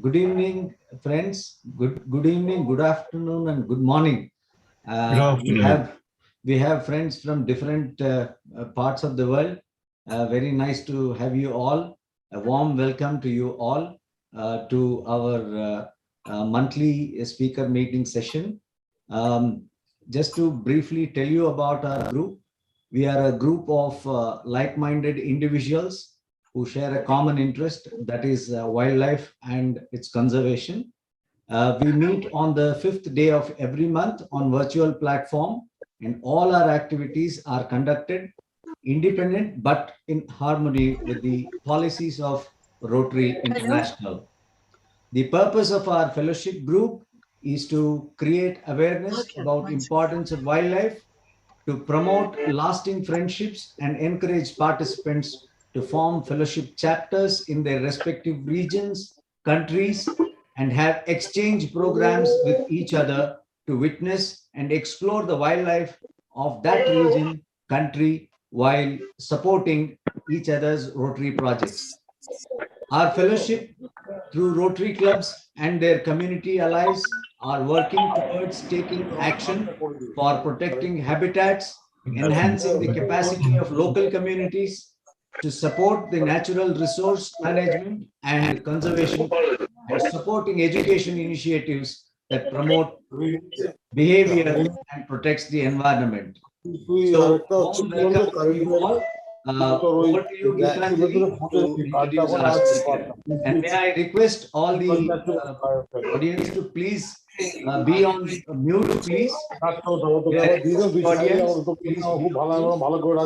Good evening, friends. Good evening, good afternoon, and good morning. Good Uh, we afternoon. have we have friends from different parts of the world. Very nice to have you all. A warm welcome to you all to our monthly speaker meeting session. Um, just to briefly tell you about our group, we are a group of like-minded individuals who share a common interest, that is wildlife and its conservation. We meet on the fifth day of every month on virtual platform, and all our activities are conducted independent but in harmony with the policies of Rotary Hello. International. The purpose of our fellowship group is to create awareness Okay, about one second. importance of wildlife, to promote lasting friendships and encourage participants to form fellowship chapters in their respective regions, countries, and have exchange programs with each other to witness and explore the wildlife of that region, country, while supporting each other's Rotary projects. Our fellowship through Rotary clubs and their community allies are working towards taking action for protecting habitats, enhancing the capacity of local communities to support the natural resource management and conservation, and supporting education initiatives that promote behavior and protects the environment. So, warm welcome to you all. Over to you, Gitanjali, to introduce our speaker. And may I request all the audience to please be on mute, please. May I request the audience, please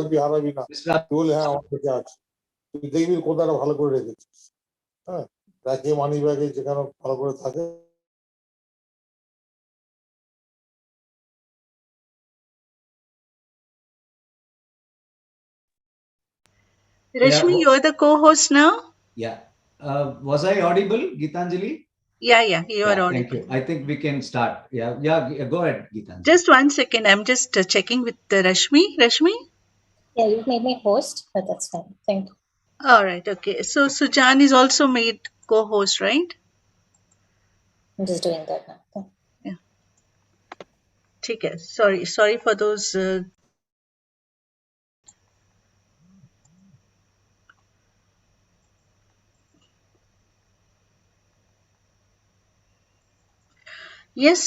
be on mute. Mr. দেখবি কোথাটা ভালো করে রেখেছিস। হ্যাঁ, রাখি মানি ব্যাগে যেখানে ভালো করে থাকে। Rashmi, Yeah, you're the co-host now? yeah. Was I audible, Gitanjali? Yeah, you are Yeah, thank audible. you. I think we can start. Yeah, go ahead, Gitanjali. Just 1 second. I'm just checking with Rashmi. Rashmi? Yeah, you made me host, but that's fine. Thank you. All right, okay. So Sujan is also made co-host, right? I'm just doing that now. Yeah. ठीक है. Sorry for those. Yes,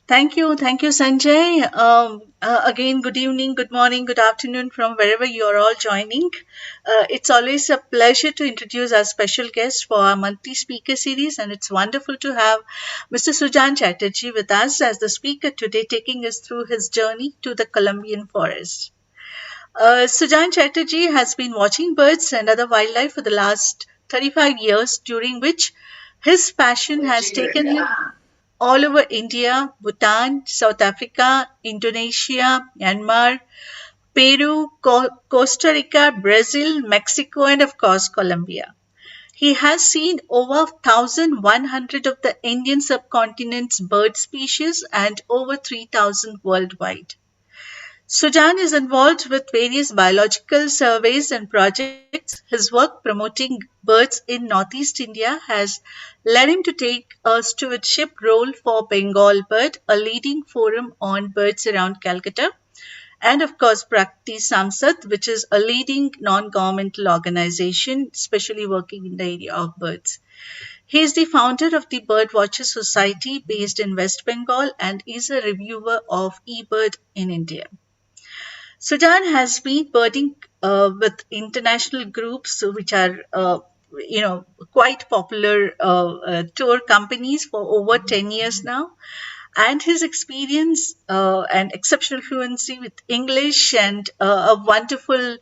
thank you, Sanjay. Again, good evening, good morning, good afternoon from wherever you are all joining. It's always a pleasure to introduce our special guest for our monthly speaker series, and it's wonderful to have Mr. Sujan Chatterjee with us as the speaker today, taking us through his journey to the Colombian forest. Sujan Chatterjee has been watching birds and other wildlife for the last 35 years, during which his passion has taken him all over India, Bhutan, South Africa, Indonesia, Myanmar, Peru, Costa Rica, Brazil, Mexico, and of course, Colombia. He has seen over 1,100 of the Indian subcontinent's bird species and over 3,000 worldwide. Sujan is involved with various biological surveys and projects. His work promoting birds in Northeast India has led him to take a stewardship role for Bengal Bird, a leading forum on birds around Calcutta, and of course Prakti Samsad, which is a leading non-governmental organization especially working in the area of birds. He is the founder of the Birdwatcher Society based in West Bengal and is a reviewer of eBird in India. Sudan has been birding with international groups which are, quite popular tour companies for over 10 years now. And his experience and exceptional fluency with English and a wonderful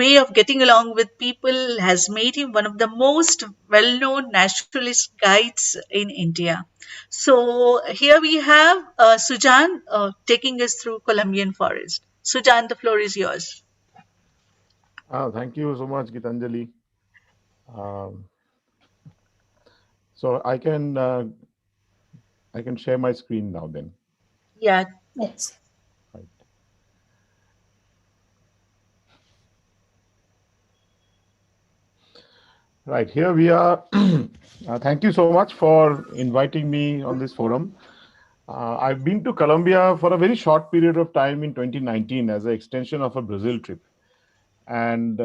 way of getting along with people has made him one of the most well known naturalist guides in India. So here we have Sujan taking us through Colombian forest. Sujan, the floor is yours. Thank you so much, Gitanjali. Um, so I can share my screen now then. Yeah. Yes. Right. Right, here we are. Thank you so much for inviting me on this forum. I've been to Colombia for a very short period of time in 2019 as an extension of a Brazil trip. And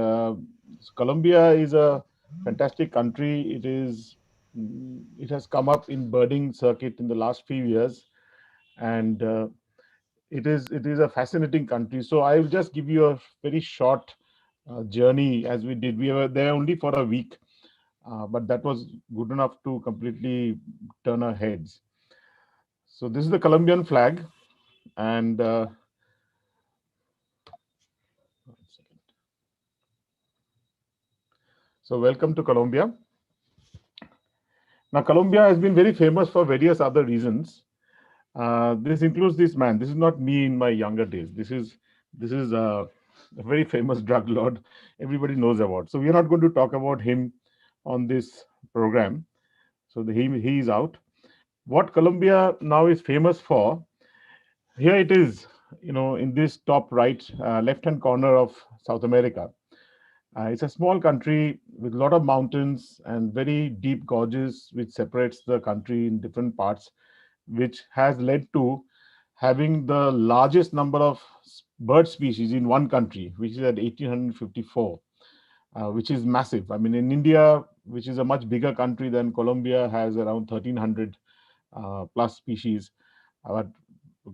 Colombia is a fantastic country. It has come up in birding circuit in the last few years, and it is a fascinating country. So I will just give you a very short journey as we did. We were there only for a week, but that was good enough to completely turn our heads. So this is the Colombian flag, and one second. So welcome to Colombia. Now Colombia has been very famous for various other reasons. This includes this man. This is not me in my younger days. This is a very famous drug lord. Everybody knows about. So we are not going to talk about him on this program. So he is out. What Colombia now is famous for, here it is, in this top right, left-hand corner of South America. It's a small country with a lot of mountains and very deep gorges, which separates the country in different parts, which has led to having the largest number of bird species in one country, which is at 1854, which is massive. I mean, in India, which is a much bigger country than Colombia, has around 1300 plus species. But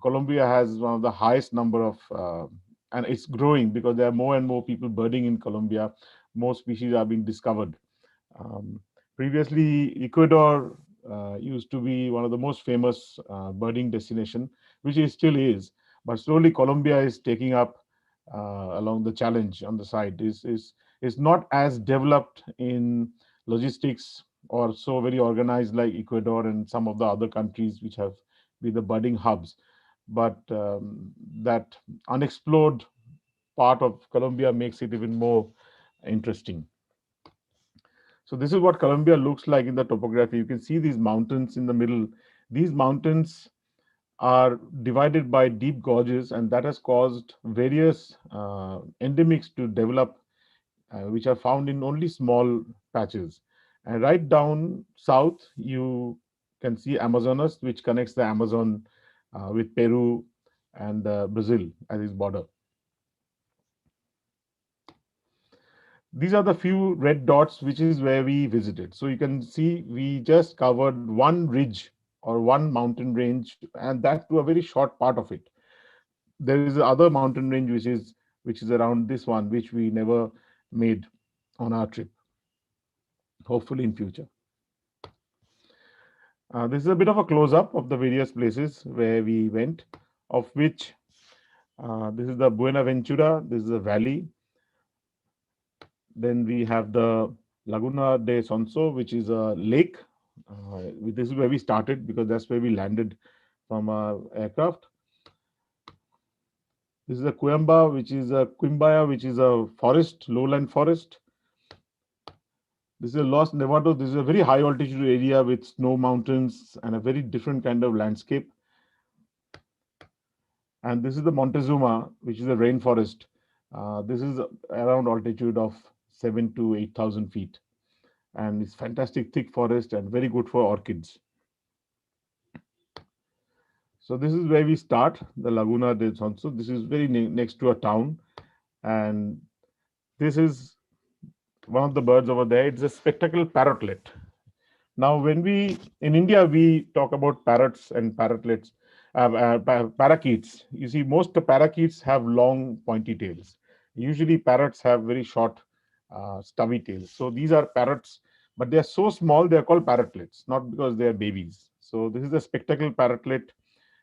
Colombia has one of the highest number of, and it's growing because there are more and more people birding in Colombia. More species are being discovered. Um, Previously, Ecuador used to be one of the most famous birding destination, which it still is. But slowly, Colombia is taking up along the challenge on the side. Is not as developed in logistics or so very organized like Ecuador and some of the other countries which have been the birding hubs. But that unexplored part of Colombia makes it even more interesting. So this is what Colombia looks like in the topography. You can see these mountains in the middle. These mountains are divided by deep gorges, and that has caused various endemics to develop, which are found in only small patches. And right down south, you can see Amazonas, which connects the Amazon with Peru and Brazil as its border. These are the few red dots, which is where we visited. So you can see we just covered one ridge or one mountain range, and that to a very short part of it. There is other mountain range which is around this one, which we never made on our trip. Hopefully in future. This is a bit of a close-up of the various places where we went, of which this is the Buenaventura. This is a valley. Then we have the Laguna de Sonso, which is a lake. This is where we started because that's where we landed from our aircraft. This is a Quimbaya, which is a forest, lowland forest. This is a Los Nevados. This is a very high altitude area with snow mountains and a very different kind of landscape. And this is the Montezuma, which is a rainforest. This is around altitude of 7 to 8,000 feet. And it's fantastic thick forest and very good for orchids. So this is where we start, the Laguna de Sonso. This is very next to a town. And this is one of the birds over there. It's a spectacled parrotlet. Now, in India, we talk about parrots and parrotlets, parakeets. You see, most parakeets have long pointy tails. Usually parrots have very short stubby tails. So these are parrots, but they are so small, they are called parrotlets, not because they are babies. So this is a spectacled parrotlet,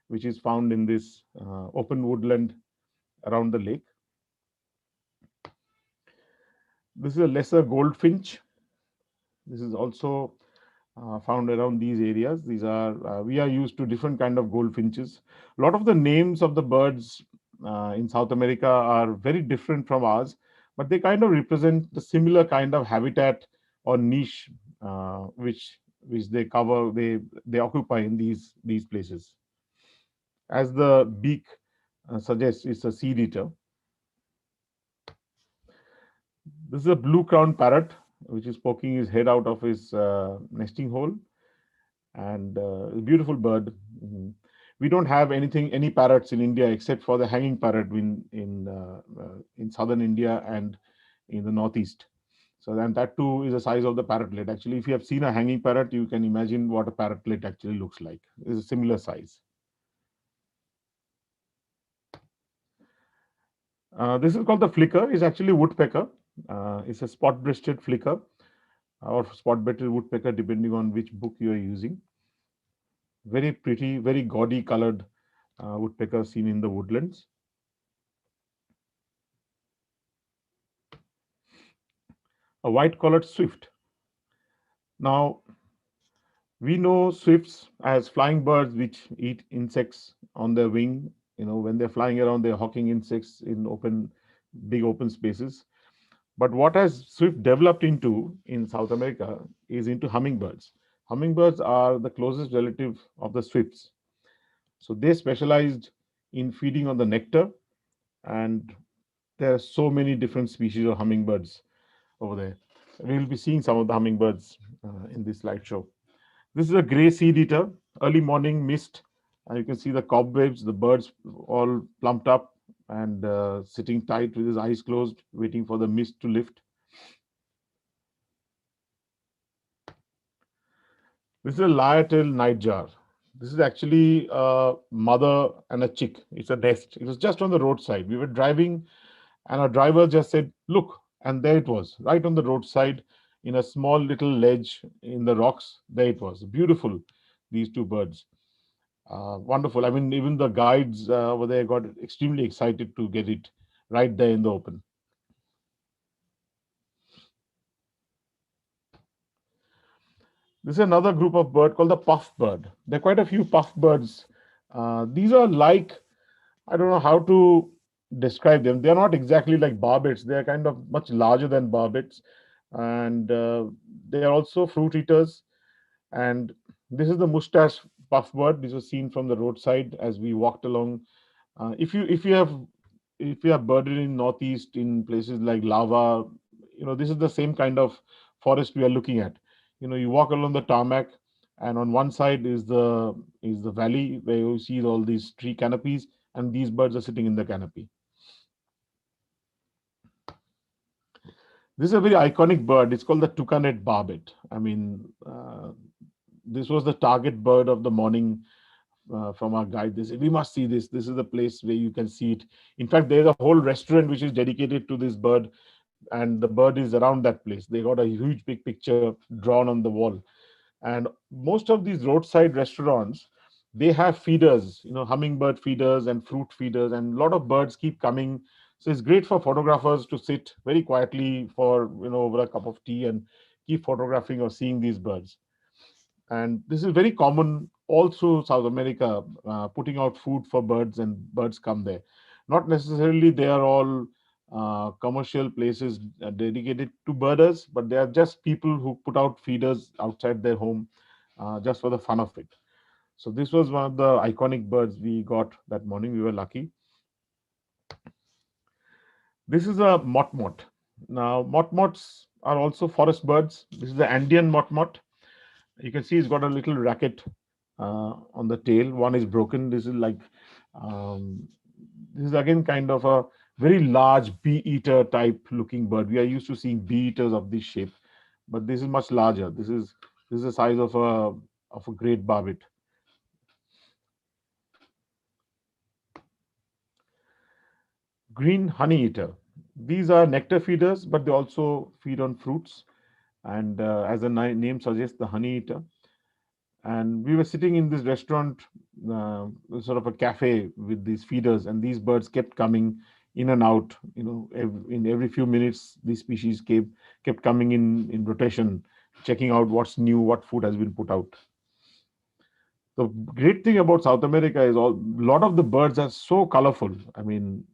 which is found in this open woodland around the lake. This is a lesser goldfinch. This is also found around these areas. These are we are used to different kind of goldfinches. A lot of the names of the birds in South America are very different from ours, but they kind of represent the similar kind of habitat or niche which they cover, they occupy in these places. As the beak suggests, it's a seed eater. This is a blue crowned parrot, which is poking his head out of his nesting hole, and a beautiful bird. Mhm. We don't have any parrots in India except for the hanging parrot in southern India and in the northeast. So then that too is the size of the parrotlet. Actually, if you have seen a hanging parrot, you can imagine what a parrotlet actually looks like. It's a similar size. This is called the flicker. It's actually woodpecker. It's a spot-breasted flicker or spot-breasted woodpecker, depending on which book you are using. Very pretty, very gaudy colored woodpecker seen in the woodlands. A white-collared swift. Now, we know swifts as flying birds which eat insects on their wing. When they're flying around, they're hawking insects in big open spaces. But what has swift developed into in South America is into hummingbirds. Hummingbirds are the closest relative of the swifts. So they specialized in feeding on the nectar, and there are so many different species of hummingbirds over there. We will be seeing some of the hummingbirds in this slideshow. This is a gray seed eater, early morning mist. You can see the cobwebs, the birds all plumped up and sitting tight with his eyes closed, waiting for the mist to lift. This is a lyre-tailed nightjar. This is actually a mother and a chick. It's a nest. It was just on the roadside. We were driving, and our driver just said, "Look," and there it was, right on the roadside, in a small little ledge in the rocks. There it was, beautiful. These two birds, wonderful. I mean, even the guides over there got extremely excited to get it right there in the open. This is another group of bird called the puff bird. There are quite a few puff birds. These are like, I don't know how to describe them. They're not exactly like barbets. They're kind of much larger than barbets. And they are also fruit eaters. And this is the moustache puff bird. This was seen from the roadside as we walked along. If you have birded in northeast in places like lava, this is the same kind of forest we are looking at. You walk along the tarmac, and on one side is the valley where you see all these tree canopies, and these birds are sitting in the canopy. This is a very iconic bird. It's called the Tukonet Barbet. I mean, this was the target bird of the morning from our guide. They said, "We must see this. This is the place where you can see it." In fact, there's a whole restaurant which is dedicated to this bird, and the bird is around that place. They got a huge big picture drawn on the wall. And most of these roadside restaurants, they have feeders, hummingbird feeders and fruit feeders, and a lot of birds keep coming. So it's great for photographers to sit very quietly for over a cup of tea and keep photographing or seeing these birds. And this is very common all through South America, putting out food for birds, and birds come there. Not necessarily they are all commercial places dedicated to birders, but they are just people who put out feeders outside their home just for the fun of it. So this was one of the iconic birds we got that morning. We were lucky. This is a Mottmod. Now, Mottmods are also forest birds. This is the Andean Mottmod. You can see it's got a little racket on the tail. One is broken. This is again kind of a very large bee eater type looking bird. We are used to seeing bee eaters of this shape, but this is much larger. This is the size of a great barbet. Green honey eater. These are nectar feeders, but they also feed on fruits. And as the name suggests, the honey eater. And we were sitting in this restaurant, sort of a cafe with these feeders, and these birds kept coming in and out. In every few minutes, these species kept coming in rotation, checking out what's new, what food has been put out. The great thing about South America is a lot of the birds are so colorful. I mean,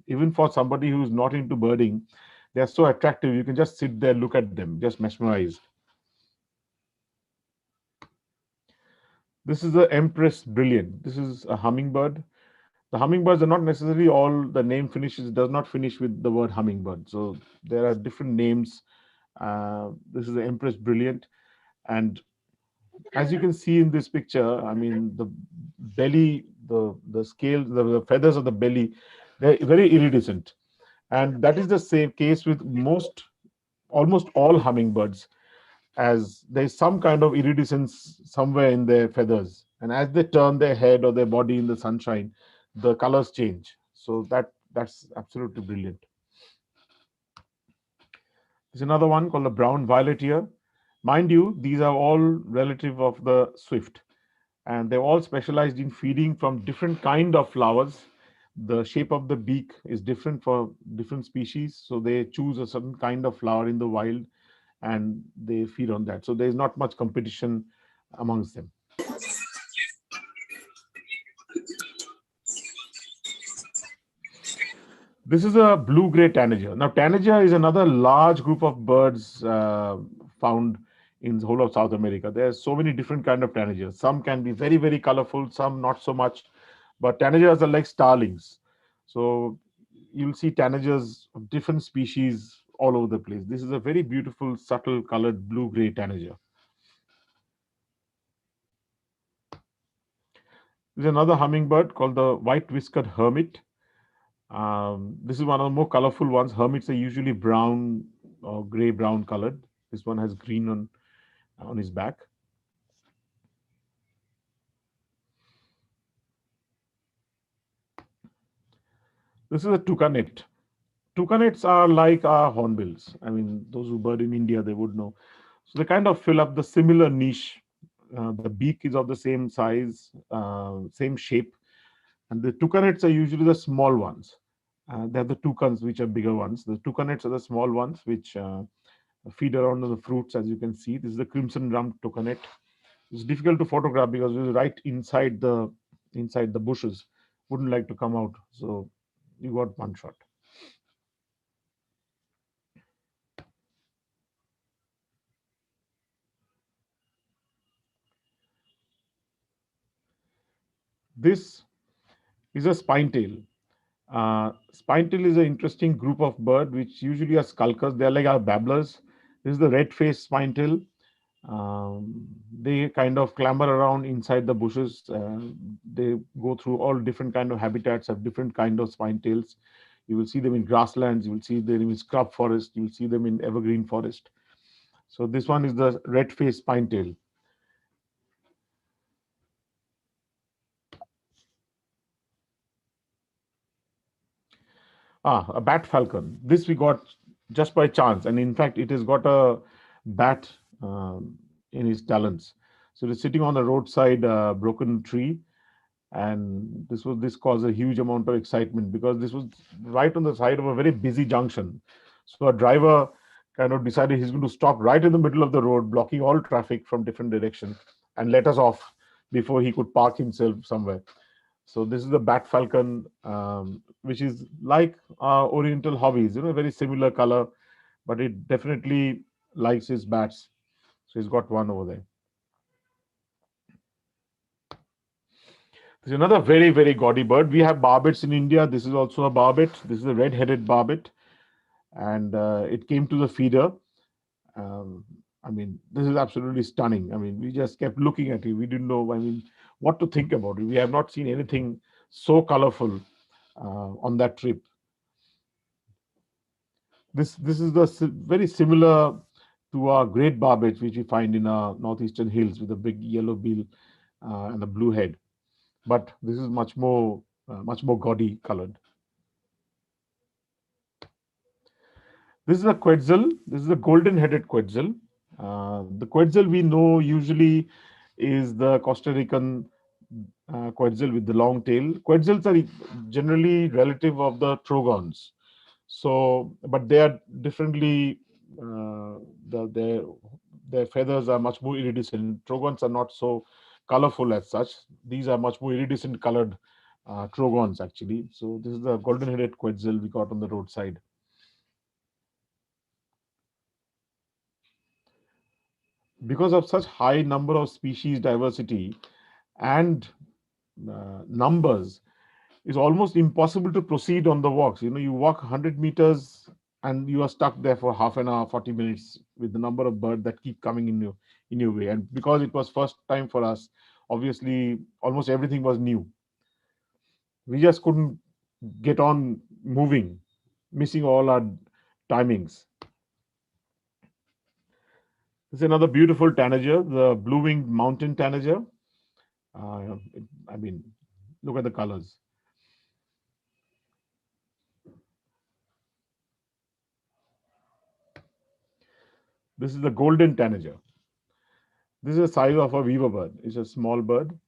even for somebody who's not into birding, they are so attractive. You can just sit there, look at them, just mesmerized. This is the Empress Brilliant. This is a hummingbird. The hummingbirds are not necessarily all the name finishes, does not finish with the word hummingbird. So there are different names This is the Empress Brilliant. And as you can see in this picture, I mean, the belly, the scale, the feathers of the belly, they're very iridescent. And that is the same case with almost all hummingbirds, as there's some kind of iridescence somewhere in their feathers. And as they turn their head or their body in the sunshine, the colors change. So that's absolutely brilliant. There's another one called the brown violet ear. Mind you, these are all relative of the swift, and they're all specialized in feeding from different kind of flowers. The shape of the beak is different for different species, so they choose a certain kind of flower in the wild and they feed on that. So there's not much competition amongst them. This is a blue-gray tanager. Now, tanager is another large group of birds found in the whole of South America. There are so many different kind of tanagers. Some can be very, very colorful, some not so much. But tanagers are like starlings. So you'll see tanagers of different species all over the place. This is a very beautiful, subtle colored blue-gray tanager. There's another hummingbird called the white-whiskered hermit. This is one of the more colorful ones. Hermits are usually brown or gray-brown colored. This one has green on his back. This is a tukonet. Tukonets are like our hornbills. I mean, those who bird in India, they would know. So they kind of fill up the similar niche. The beak is of the same size, same shape. And the tukonets are usually the small ones. They have the toucans, which are bigger ones. The tukonets are the small ones, which feed around on the fruits, as you can see. This is the crimson rump tukonet. It's difficult to photograph because it's right inside the bushes. Wouldn't like to come out. So you got one shot. This is a spinetail. Spinetail is an interesting group of bird which usually are skulkers. They are like our babblers. This is the red-faced spinetail. They kind of clamber around inside the bushes. They go through all different kind of habitats, have different kind of spinetails. You will see them in grasslands. You will see them in scrub forest. You will see them in evergreen forest. So this one is the red-faced spinetail. A bat falcon. This we got just by chance, and in fact, it has got a bat in his talons. So it's sitting on a roadside broken tree, and this caused a huge amount of excitement because this was right on the side of a very busy junction. So a driver kind of decided he's going to stop right in the middle of the road, blocking all traffic from different directions, and let us off before he could park himself somewhere. So this is the bat falcon, which is like oriental hobbies, very similar color, but it definitely likes his bats. So he's got one over there. There's another very, very gaudy bird. We have barbets in India. This is also a barbet. This is a red-headed barbet, and it came to the feeder. I mean, this is absolutely stunning. I mean, we just kept looking at it. We didn't know, what to think about it. We have not seen anything so colorful on that trip. This is very similar to our great barbets, which we find in our northeastern hills with a big yellow bill and a blue head. But this is much more gaudy colored. This is a quetzal. This is a golden-headed quetzal. The quetzal we know usually is the Costa Rican quetzal with the long tail. Quetzals are generally relative of the trogons. So, but they are differently. Their feathers are much more iridescent. Trogons are not so colorful as such. These are much more iridescent colored trogons actually. So this is the golden-headed quetzal we got on the roadside. Because of such high number of species diversity and numbers, it's almost impossible to proceed on the walks. You walk 100 meters and you are stuck there for half an hour, 40 minutes with the number of birds that keep coming in your way. And because it was first time for us, obviously almost everything was new. We just couldn't get on moving, missing all our timings. This is another beautiful tanager, the blue-winged mountain tanager. I mean, look at the colors. This is the golden tanager. This is the size of a weaver bird. It's a small bird,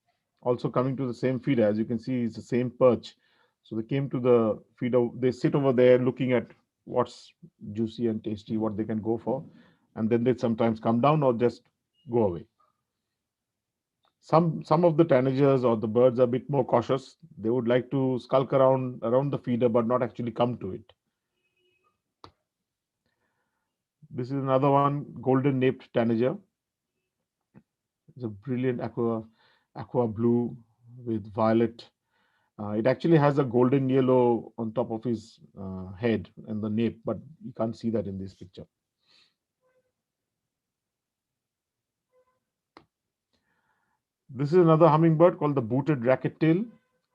also coming to the same feeder. As you can see, it's the same perch. So they came to the feeder. They sit over there looking at what's juicy and tasty, what they can go for, and then they sometimes come down or just go away. Some of the tanagers or the birds are a bit more cautious. They would like to skulk around the feeder, but not actually come to it. This is another one, golden naped tanager. It's a brilliant aqua blue with violet. It actually has a golden yellow on top of his head and the nape, but you can't see that in this picture. This is another hummingbird called the booted racket tail.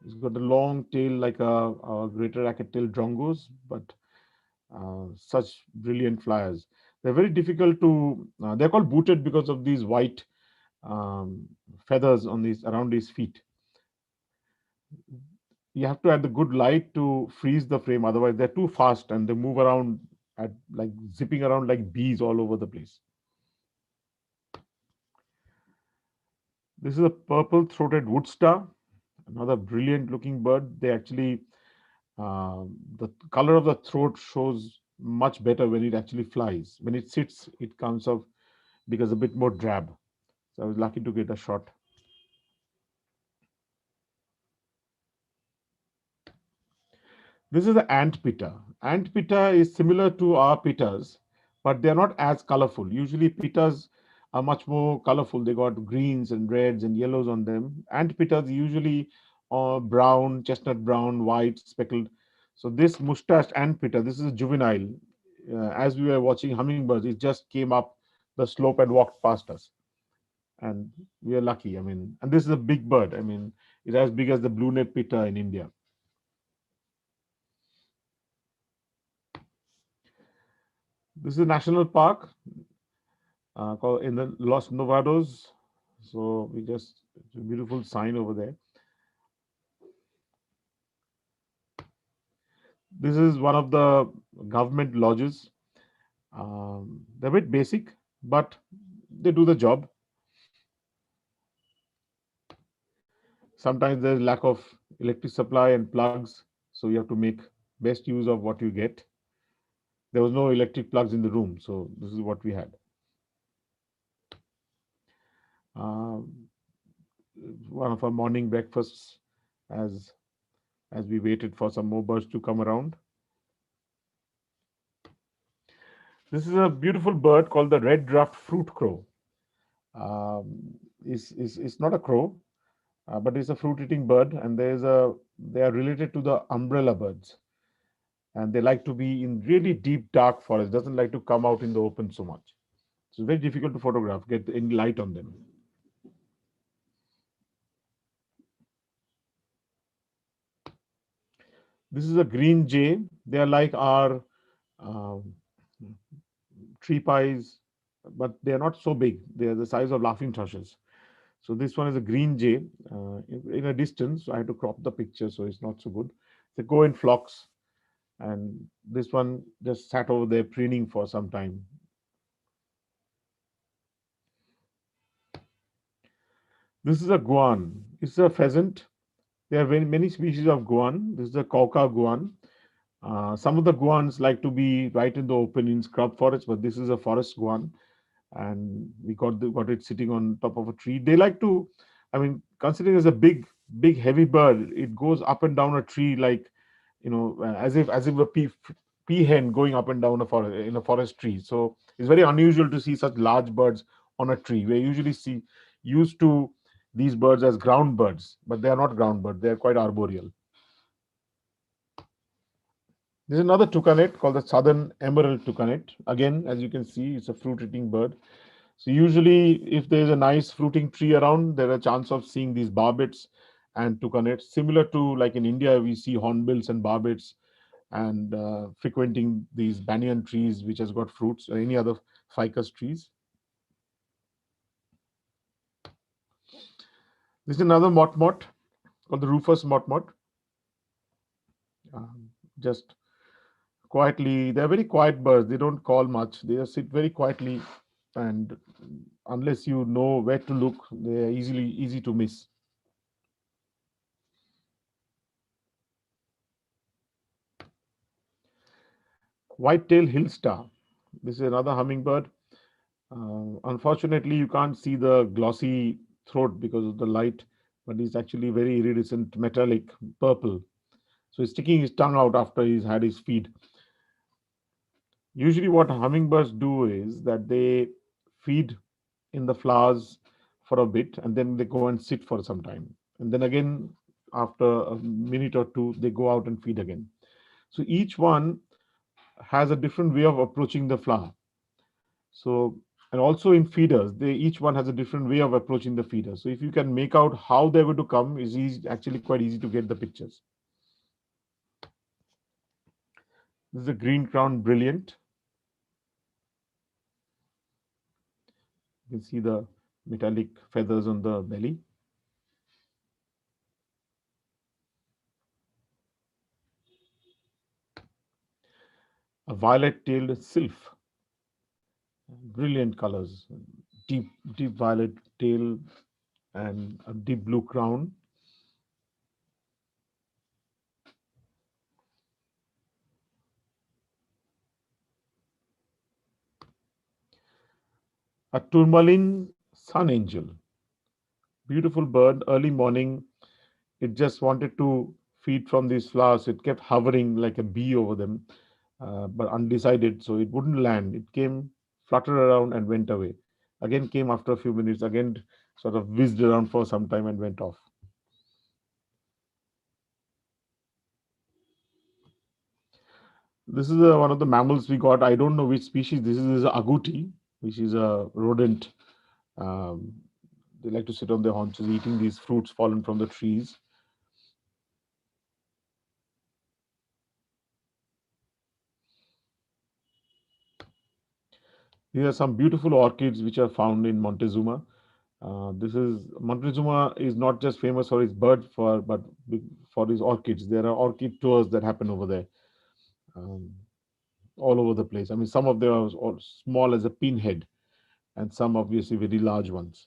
It's got a long tail like a greater racket tail drongos, but such brilliant flyers. They're very difficult to. They're called booted because of these white um, feathers on these around his feet. You have to add the good light to freeze the frame, otherwise they're too fast and they move around at like zipping around like bees all over the place. This is a purple throated wood star, another brilliant looking bird. They actually the color of the throat shows much better when it actually flies. When it sits, it comes off because a bit more drab. So I was lucky to get a shot. This is the Antipeter. Antipeter is similar to our pitas, but they are not as colorful. Usually pitas are much more colorful. They got greens and reds and yellows on them. Antipeters usually brown, chestnut brown, white, speckled. So this Moustache Antipeta, this is a juvenile. As we were watching hummingbirds, it just came up the slope and walked past us. And we are lucky. I mean, and this is a big bird. I mean, it's as big as the blue-necked pitta in India. This is a national park called in the Los Novados. So we just, it's a beautiful sign over there. This is one of the government lodges. They're a bit basic, but they do the job. Sometimes there's lack of electric supply and plugs, so you have to make best use of what you get. There was no electric plugs in the room, so this is what we had. One of our morning breakfasts as we waited for some more birds to come around. This is a beautiful bird called the red ruffed fruit crow. It's not a crow, but it's a fruit-eating bird, and they are related to the umbrella birds, and they like to be in really deep dark forest. Doesn't like to come out in the open so much. It's very difficult to photograph, get any light on them. This is a green jay. They are like our um, tree pies, but they are not so big. They are the size of laughing thrushes. So this one is a green jay in a distance. So I had to crop the picture, so it's not so good. They go in flocks, and this one just sat over there preening for some time. This is a guan. It's a pheasant. There are very many species of guan. This is a kauka guan. Some of the guans like to be right in the open in scrub forest, but this is a forest guan, and we got it sitting on top of a tree. They like to, I mean, considering it's a big heavy bird, it goes up and down a tree like, as if a peahen going up and down in a forest tree. So it's very unusual to see such large birds on a tree. We're usually used to these birds as ground birds, but they are not ground birds. They are quite arboreal. There's another tucanet called the southern emerald tucanet. Again, as you can see, it's a fruit-eating bird. So usually, if there's a nice fruiting tree around, there are a chance of seeing these barbets and tucanets. Similar to like in India, we see hornbills and barbets and frequenting these banyan trees, which has got fruits or any other ficus trees. This is another mottmod called the Rufous mottmod. Just quietly, they're very quiet birds. They don't call much. They just sit very quietly, and unless you know where to look, they are easy to miss. White-tailed hill star. This is another hummingbird. Unfortunately, you can't see the glossy throat because of the light, but it's actually very iridescent, metallic purple. So he's sticking his tongue out after he's had his feed. Usually, what hummingbirds do is that they feed in the flowers for a bit and then they go and sit for some time. And then again, after a minute or two, they go out and feed again. So each one has a different way of approaching the flower. So, and also in feeders, they each one has a different way of approaching the feeder. So if you can make out how they're going to come, is easy, actually quite easy to get the pictures. This is a green crown brilliant. You can see the metallic feathers on the belly. A violet-tailed sylph, brilliant colors, deep violet tail and a deep blue crown. A Tourmaline Sun Angel, beautiful bird. Early morning, it just wanted to feed from these flowers. It kept hovering like a bee over them, but undecided, so it wouldn't land. It came, fluttered around, and went away. Again, came after a few minutes. Again, sort of whizzed around for some time and went off. This is one of the mammals we got. I don't know which species. This is agouti, which is a rodent. Um, they like to sit on their haunches, eating these fruits fallen from the trees. These are some beautiful orchids which are found in Montezuma. This is Montezuma is not just famous for its bird, but for its orchids. There are orchid tours that happen over there, um, all over the place. I mean, some of them are all small as a pinhead, and some obviously very large ones.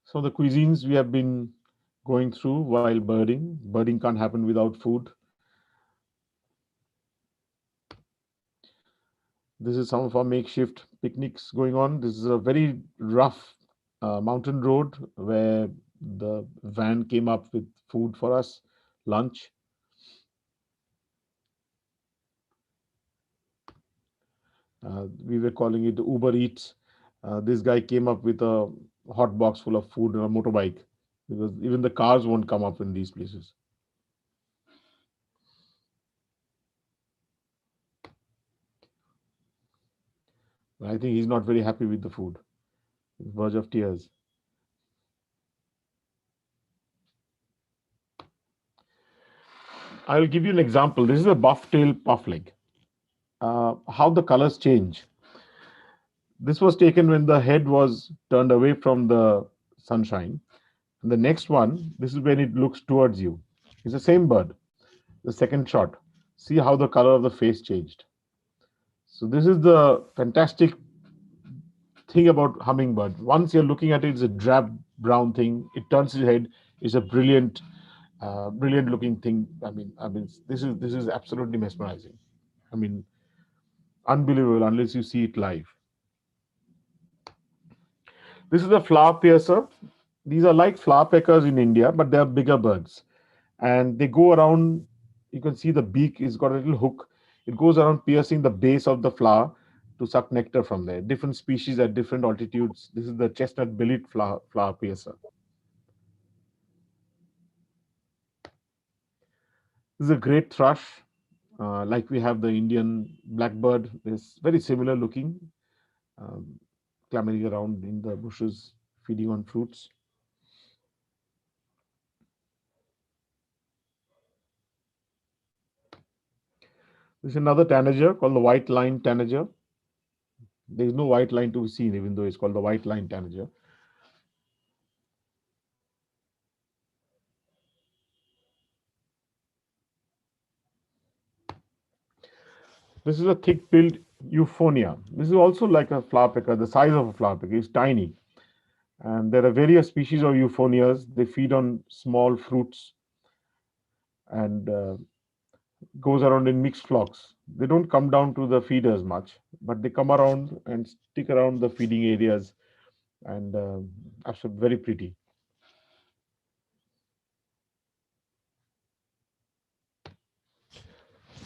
So the cuisines we have been going through while birding. Birding can't happen without food. This is some of our makeshift picnics going on. This is a very rough mountain road where the van came up with food for us, lunch. We were calling it Uber Eats. This guy came up with a hot box full of food on a motorbike because even the cars won't come up in these places. I think he's not very happy with the food. He's verge of tears. I'll give you an example. This is a buff-tail puffleg. How the colors change. This was taken when the head was turned away from the sunshine. And the next one, this is when it looks towards you. It's the same bird. The second shot. See how the color of the face changed. So this is the fantastic thing about hummingbird. Once you're looking at it, it's a drab brown thing. It turns its head. It's a brilliant looking thing. I mean, this is absolutely mesmerizing. I mean, unbelievable unless you see it live. This is a flower piercer. These are like flower peckers in India, but they are bigger birds. And they go around, you can see the beak is got a little hook. It goes around piercing the base of the flower to suck nectar from there. Different species at different altitudes. This is the chestnut billet flower piercer. This is a great thrush, like we have the Indian blackbird. It's very similar looking, um, clambering around in the bushes, feeding on fruits. There's another tanager called the white line tanager. There is no white line to be seen, even though it's called the white line tanager. This is a thick-billed euphonia. This is also like a flower pecker, the size of a flower pecker. It's tiny. And there are various species of euphonias. They feed on small fruits and goes around in mixed flocks. They don't come down to the feeders much, but they come around and stick around the feeding areas and absolutely very pretty.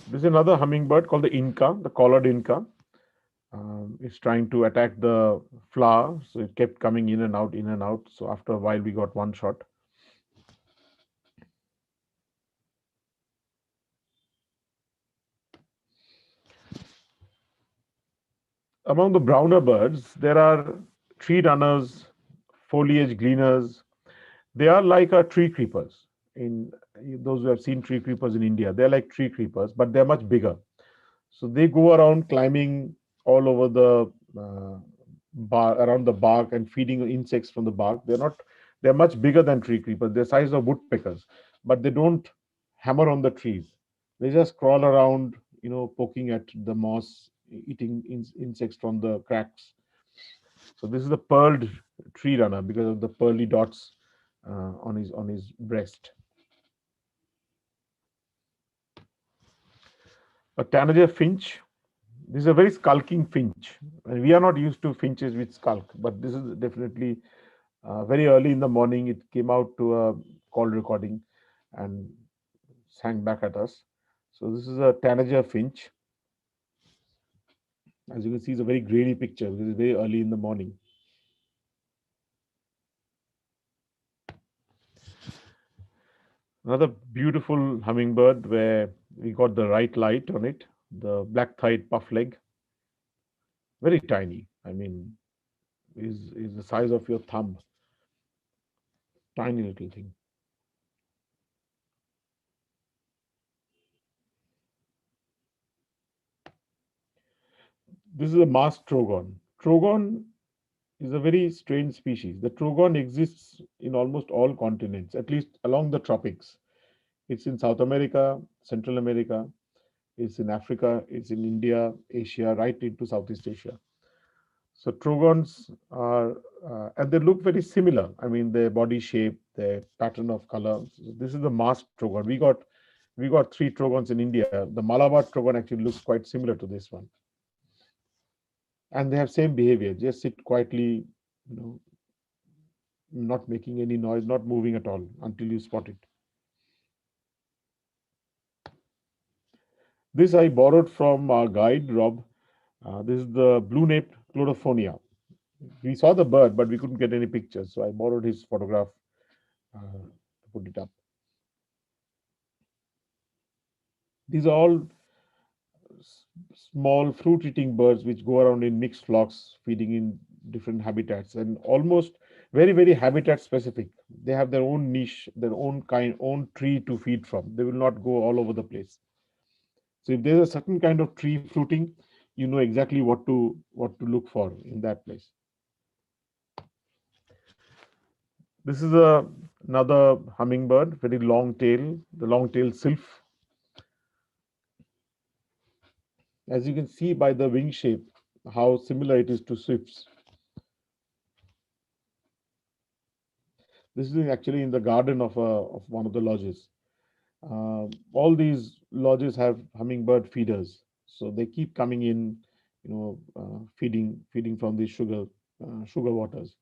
This is another hummingbird called the Inca, the collared Inca. It's trying to attack the flower, so it kept coming in and out, in and out. So after a while, we got one shot. Among the browner birds, there are tree runners, foliage gleaners. They are like tree creepers. In those who have seen tree creepers in India, they're like tree creepers, but they're much bigger. So they go around climbing all over the around the bark and feeding insects from the bark. They're much bigger than tree creepers. They're size of woodpeckers, but they don't hammer on the trees. They just crawl around, poking at the moss, eating insects from the cracks. So this is the pearled tree runner because of the pearly dots on his breast. A tanager finch. This is a very skulking finch, and we are not used to finches which skulk, but this is definitely very early in the morning. It came out to a call recording and sang back at us. So this is a tanager finch. As you can see, it's a very grainy picture because it's very early in the morning. Another beautiful hummingbird where we got the right light on it, the black-thighed puffleg. Very tiny. I mean, is the size of your thumb. Tiny little thing. This is a masked trogon. Trogon is a very strange species. The trogon exists in almost all continents, at least along the tropics. It's in South America, Central America, it's in Africa, it's in India, Asia, right into Southeast Asia. So trogons are, and they look very similar. I mean, their body shape, their pattern of color. So this is the masked trogon. We got three trogons in India. The Malabar trogon actually looks quite similar to this one, and they have same behavior. Just sit quietly, you know, not making any noise, not moving at all until you spot it. This I borrowed from our guide Rob. This is the blue naped Claudiphonia. We saw the bird, but we couldn't get any pictures, so I borrowed his photograph to put it up. These are all small fruit-eating birds which go around in mixed flocks, feeding in different habitats, and almost very, very habitat specific. They have their own niche, their own kind, own tree to feed from. They will not go all over the place. So if there's a certain kind of tree fruiting, you know exactly what to look for in that place. This is another hummingbird, very long tail, the long-tailed sylph. As you can see by the wing shape, how similar it is to swifts. This is actually in the garden of one of the lodges. All these lodges have hummingbird feeders, so they keep coming in, feeding from these sugar waters.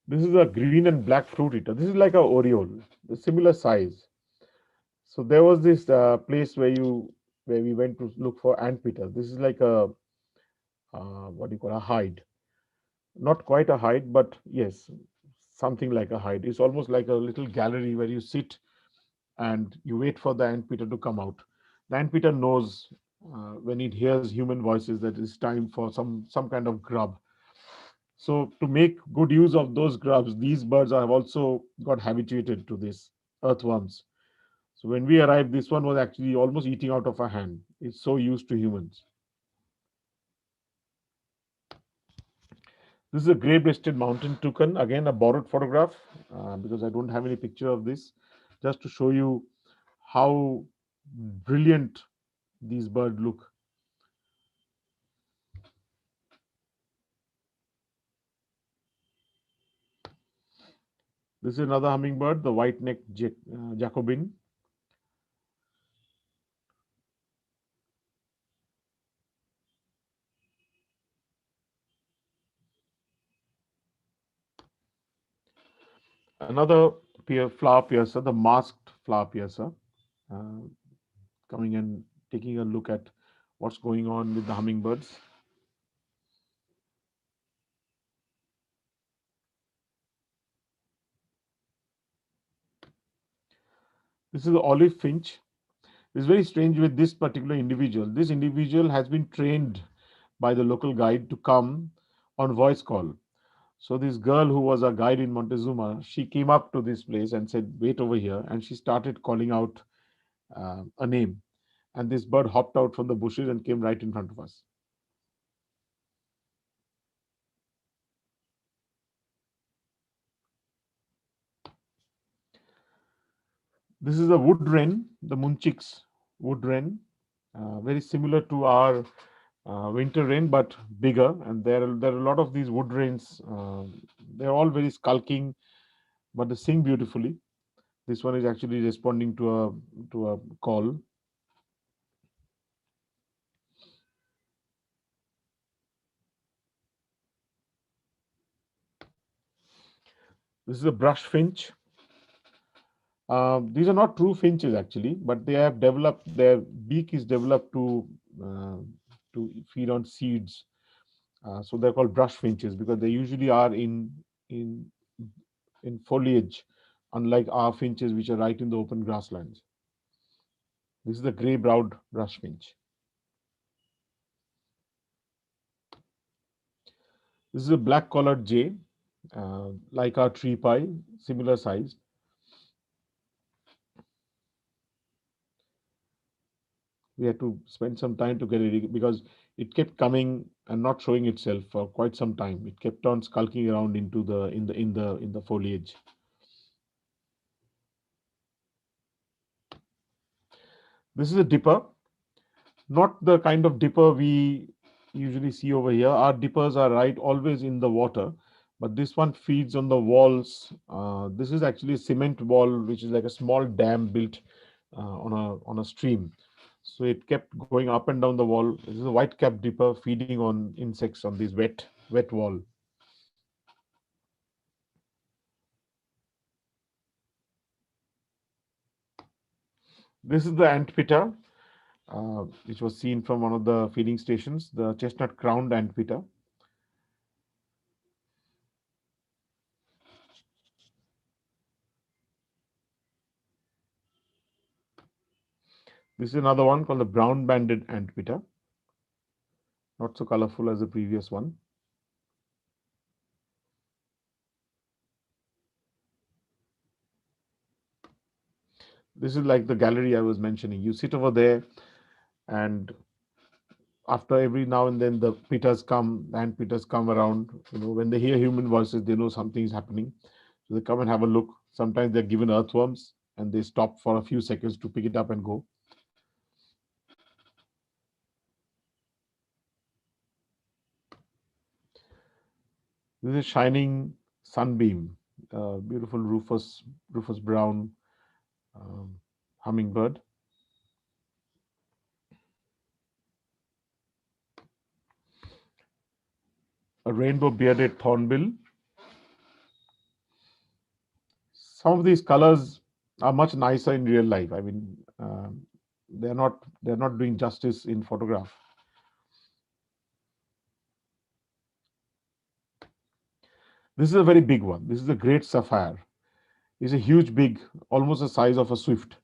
This is a green and black fruit eater. This is like a oriole, a similar size. So there was this place where we went to look for Antipeter. This is like a what do you call a hide? Not quite a hide, but yes, something like a hide. It's almost like a little gallery where you sit and you wait for the Antipeter to come out. The Antipeter knows when it hears human voices that it's time for some kind of grub. So to make good use of those grubs, these birds have also got habituated to this earthworms. So when we arrived, this one was actually almost eating out of our hand. It's so used to humans. This is a grey-breasted mountain toucan. Again, a borrowed photograph because I don't have any picture of this. Just to show you how brilliant these birds look. This is another hummingbird, the white-necked Jacobin. Another flower piercer, the masked flower piercer, uh, coming and taking a look at what's going on with the hummingbirds. This is the olive finch. It's very strange with this particular individual. This individual has been trained by the local guide to come on voice call. So this girl who was a guide in Montezuma, she came up to this place and said, "Wait over here," and she started calling out a name. And this bird hopped out from the bushes and came right in front of us. This is a wood wren, the Munchik's wood wren, very similar to our winter wren, but bigger. And there are a lot of these wood wrens. They're all very skulking, but they sing beautifully. This one is actually responding to a call. This is a brush finch. These are not true finches actually, but they have developed, their beak is developed uh, to feed on seeds. So they're called brush finches because they usually are in in foliage, unlike our finches which are right in the open grasslands. This is the grey-browed brush finch. This is a black-collared jay, like our tree pie, similar size. We had to spend some time to get it because it kept coming and not showing itself for quite some time. It kept on skulking around into the foliage. This is a dipper, not the kind of dipper we usually see over here. Our dippers are right always in the water, but this one feeds on the walls. This is actually a cement wall, which is like a small dam built on a stream. So it kept going up and down the wall. This is a white-capped dipper feeding on insects on this wet wall. This is the Antipeter, which was seen from one of the feeding stations, the chestnut crowned Antipeter. This is another one called the brown banded Antipeter, not so colorful as the previous one. This is like the gallery I was mentioning. You sit over there, and after every now and then the Antipeter's come around. When they hear human voices, they know something is happening. So they come and have a look. Sometimes they're given earthworms and they stop for a few seconds to pick it up and go. This is shining sunbeam, beautiful Rufus brown hummingbird. A rainbow bearded thornbill. Some of these colors are much nicer in real life. I mean, they're not doing justice in photograph. This is a very big one. This is a great sapphire. It's a huge, big, almost the size of a swift,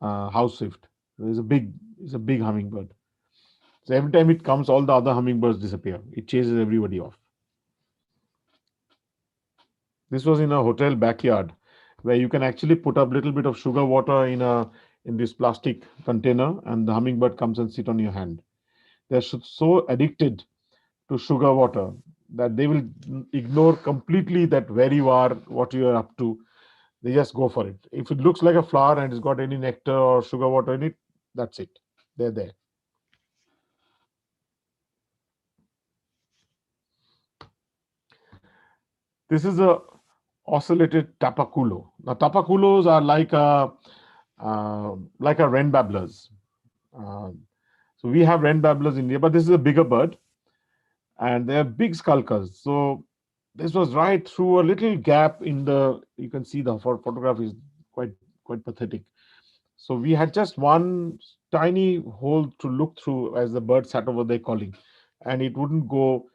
house swift. It's a big hummingbird. So every time it comes, all the other hummingbirds disappear. It chases everybody off. This was in a hotel backyard where you can actually put a little bit of sugar water in this plastic container, and the hummingbird comes and sit on your hand. They're so addicted to sugar water that they will ignore completely that where you are, what you are up to. They just go for it. If it looks like a flower and it's got any nectar or sugar water in it, that's it. They're there. This is a oscillated tapakulo. Now tapakulos are like a wren babblers. Uh, so we have wren babblers in India, but this is a bigger bird, and they are big skulkers. So this was right through a little gap in the. You can see the photograph is quite pathetic. So we had just one tiny hole to look through as the bird sat over there calling, and it wouldn't go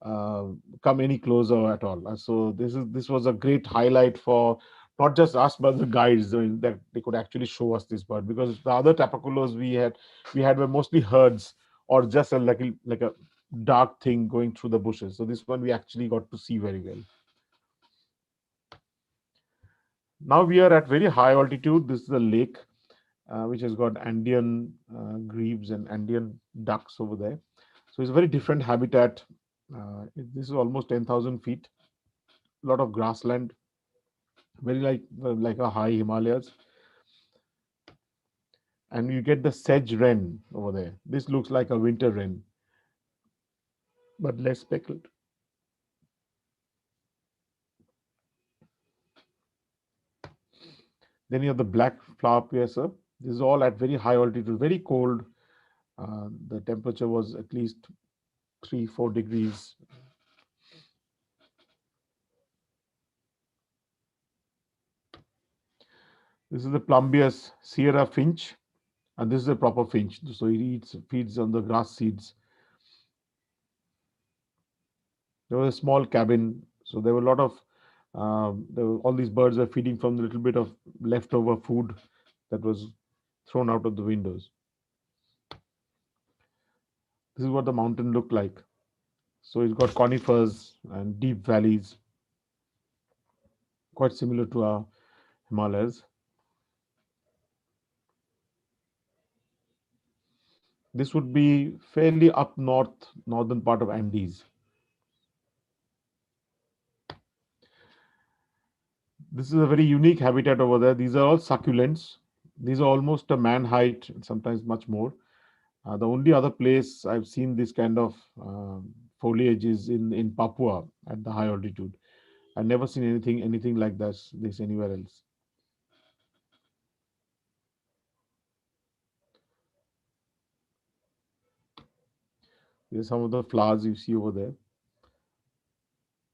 uh, come any closer at all. So this was a great highlight for not just us but the guides, that they could actually show us this bird, because the other tapaculos we had were mostly herds or just like a dark thing going through the bushes. So this one we actually got to see very well. Now we are at very high altitude. This is a lake which has got Andean grebes and Andean ducks over there. So it's a very different habitat. This is almost 10,000 feet. A lot of grassland, very like a high Himalayas. And you get the sedge wren over there. This looks like a winter wren, but less speckled. Then you have the black flower piercer. This is all at very high altitude, very cold. The temperature was at least 3-4 degrees. This is the Plumbeous Sierra finch, and this is a proper finch. So he feeds on the grass seeds. There was a small cabin, so there were a lot of all these birds were feeding from the little bit of leftover food that was thrown out of the windows. This is what the mountain looked like. So it's got conifers and deep valleys, quite similar to our Himalayas. This would be fairly up northern part of Andes. This is a very unique habitat over there. These are all succulents. These are almost a man height, sometimes much more. The only other place I've seen this kind of foliage is in Papua at the high altitude. I've never seen anything like this anywhere else. There's some of the flowers you see over there.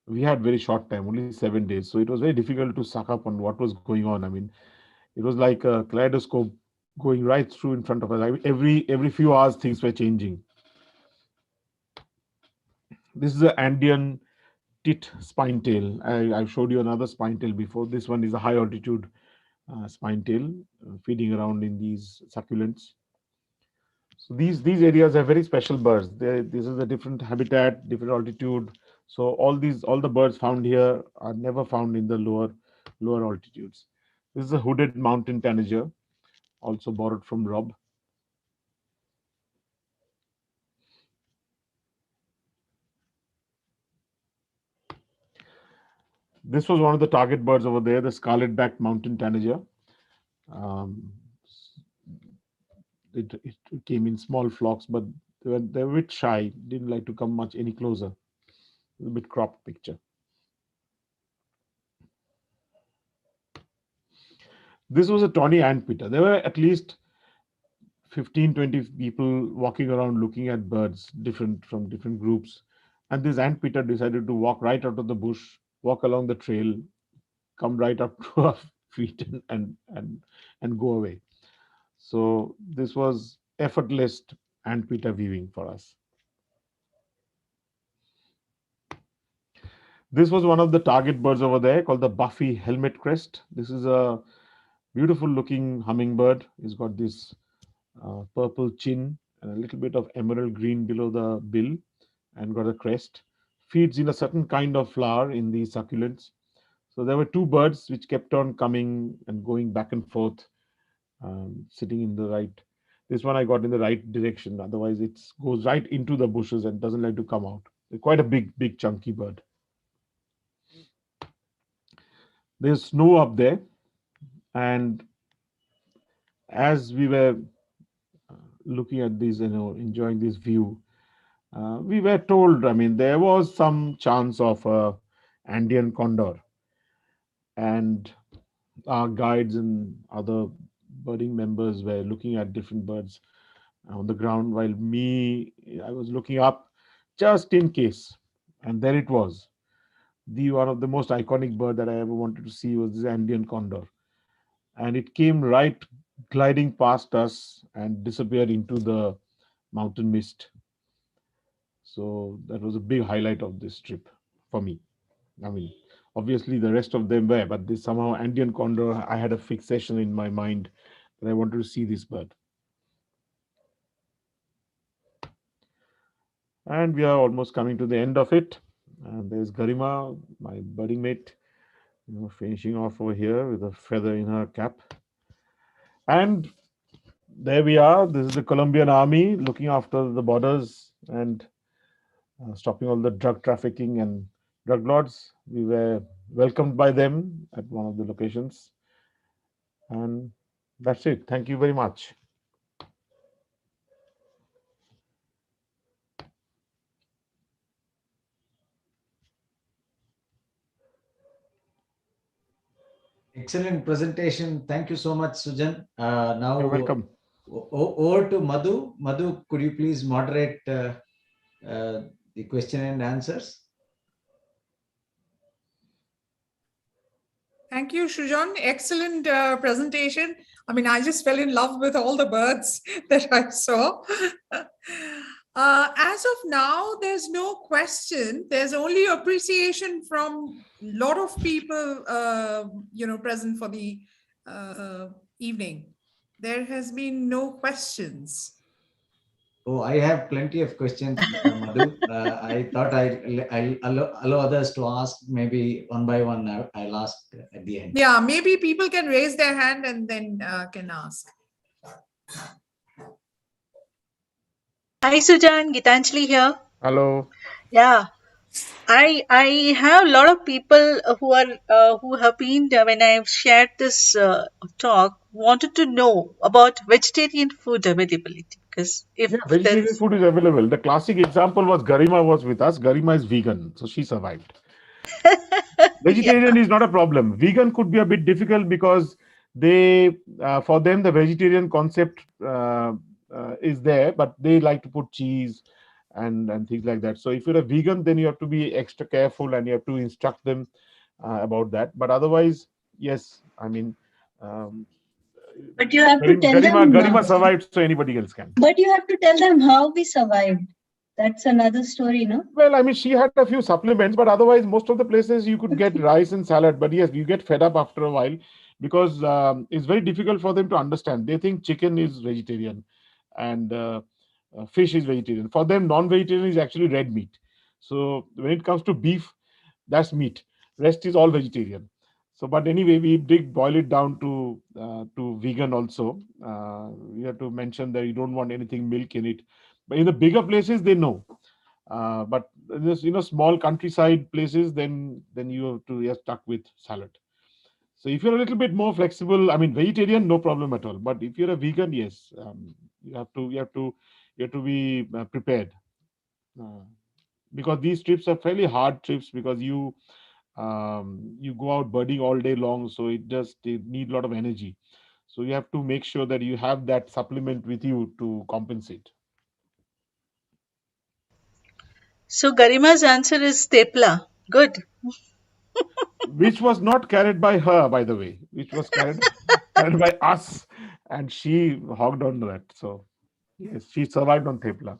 We had very short time, only 7 days, so it was very difficult to suck up on what was going on. I mean, it was like a kaleidoscope going right through in front of us. Every few hours, things were changing. This is the Andean tit spine tail. I showed you another spine tail before. This one is a high altitude spine tail feeding around in these succulents. So these areas are very special birds. This is a different habitat, different altitude. So all the birds found here are never found in the lower altitudes. This is a hooded mountain tanager, also borrowed from Rob. This was one of the target birds over there, the scarlet-backed mountain tanager. Um, it came in small flocks, but they were a bit shy, didn't like to come much any closer. A bit cropped picture. This was a tawny Antipeter. There were at least 15-20 people walking around looking at birds, different from different groups. And this Antipeter decided to walk right out of the bush, walk along the trail, come right up to our feet and go away. So this was effortless Antipeter viewing for us. This was one of the target birds over there called the Buffy helmet crest. This is a beautiful looking hummingbird. He's got this purple chin and a little bit of emerald green below the bill and got a crest. Feeds in a certain kind of flower in the succulents. So there were two birds which kept on coming and going back and forth, sitting in the right. This one I got in the right direction. Otherwise, it goes right into the bushes and doesn't like to come out. They're quite a big, chunky bird. There's snow up there, and as we were looking at this, enjoying this view, we were told, I mean, there was some chance of Andean Condor, and our guides and other birding members were looking at different birds on the ground, while I was looking up just in case, and there it was. The one of the most iconic bird that I ever wanted to see was this Andean Condor, and it came right gliding past us and disappeared into the mountain mist. So that was a big highlight of this trip for me. I mean, obviously the rest of them were, but this somehow Andean Condor, I had a fixation in my mind that I wanted to see this bird. And we are almost coming to the end of it. And there's Garima, my birding mate, finishing off over here with a feather in her cap. And there we are. This is the Colombian army looking after the borders and stopping all the drug trafficking and drug lords. We were welcomed by them at one of the locations. And that's it. Thank you very much. Excellent presentation. Thank you so much, Sujan. Now, You're welcome. Over to Madhu. Madhu, could you please moderate the question and answers? Thank you, Sujan. Excellent presentation. I mean, I just fell in love with all the birds that I saw. As of now, there's no question. There's only appreciation from a lot of people, present for the evening. There has been no questions. Oh, I have plenty of questions, Madhu. I thought I'll allow others to ask, maybe one by one. I'll ask at the end. Yeah, maybe people can raise their hand and then can ask. Hi, Sujan. Gitanjali here. Hello. Yeah. I have a lot of people who have been when I've shared this talk wanted to know about vegetarian food availability, because if vegetarian food is available. The classic example was Garima was with us. Garima is vegan, so she survived. Vegetarian is not a problem. Vegan could be a bit difficult because for them the vegetarian concept is there, but they like to put cheese and things like that. So if you're a vegan, then you have to be extra careful and you have to instruct them about that. But otherwise, yes, I mean, but you have to tell them. Garima survived, so anybody else can. But you have to tell them how we survived. That's another story, no? Well, I mean, she had a few supplements, but otherwise, most of the places you could get rice and salad. But yes, you get fed up after a while because it's very difficult for them to understand. They think chicken is vegetarian and fish is vegetarian. For them, non-vegetarian is actually red meat. So when it comes to beef, that's meat. Rest is all vegetarian. So, but anyway, we did boil it down to vegan also. We have to mention that you don't want anything milk in it. But in the bigger places, they know. But this, small countryside places, then you're stuck with salad. So if you're a little bit more flexible, I mean, vegetarian, no problem at all. But if you're a vegan, yes, you have to be prepared, because these trips are fairly hard trips because you go out birding all day long, so it need a lot of energy. So you have to make sure that you have that supplement with you to compensate. So Garima's answer is tepla. Good. Which was not carried by her, by the way, which was carried by us, and she hogged on that. So yes, she survived on tepla.